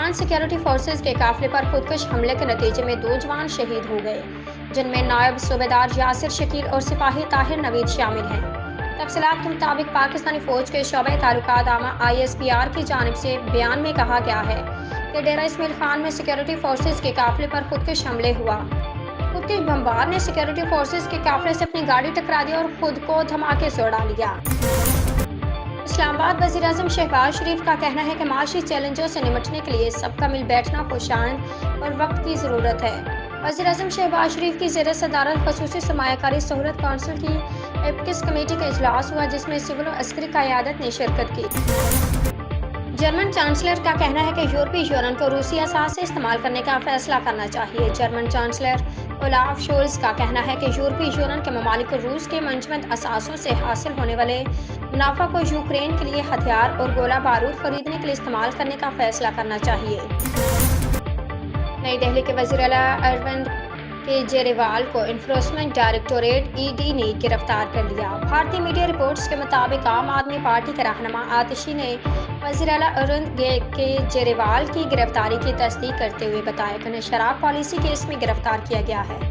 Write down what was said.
Afghan security forces के काफिले पर खुदकुश हमले के नतीजे में 2 जवान शहीद हो गए, जिनमें नायब सूबेदार यासिर शकील और सिपाही ताहिर नवीद शामिल हैं। तफसीलात के मुताबिक पाकिस्तानी फौज के शोबे ताल्लुकात आमा ISPR की जानिब से बयान में कहा गया है कि डेरा इस्माइल खान में सिक्योरिटी फोर्सेज के काफिले पर खुदकुश हमले हुआ। खुदकुश बमबार ने सिक्योरिटी फोर्सेज के काफिले से अपनी गाड़ी टकरा दी और खुद को धमाके से उड़ा लिया। इस्लामाबाद वज़ीर-ए-आज़म शहबाज शरीफ का कहना है कि माशी चैलेंजों से निपटने के लिए सबका मिल बैठना खुशाइंद और वक्त की ज़रूरत है। वज़ीर-ए-आज़म शहबाज शरीफ की ज़ेर सदारत ख़ुसूसी सरमायाकारी सहूलत काउंसिल की एपिक्स कमेटी का इजलास हुआ, जिसमें सिविल और अस्करी क़यादत ने शिरकत की। जर्मन चांसलर का कहना है कि यूरोपीय यूनियन को रूसी असास से इस्तेमाल करने का फैसला करना चाहिए। जर्मन चांसलर ओलाफ शोल्ज का कहना है कि यूरोपीय यूनियन के ममालिक को रूस के मनजमद असासों से हासिल होने वाले मुनाफा को यूक्रेन के लिए हथियार और गोला बारूद खरीदने के लिए इस्तेमाल करने का फैसला करना चाहिए। नई दिल्ली के वज़ीर आला अरविंद केजरीवाल को इन्फोर्समेंट डायरेक्टोरेट ED ने गिरफ्तार कर लिया। भारतीय मीडिया रिपोर्ट्स के मुताबिक आम आदमी पार्टी के रहनुमा आतिशी ने वज़ीर आला अरविंद केजरीवाल की गिरफ्तारी की तस्दीक करते हुए बताया कि उन्हें शराब पॉलिसी केस में गिरफ्तार किया गया है।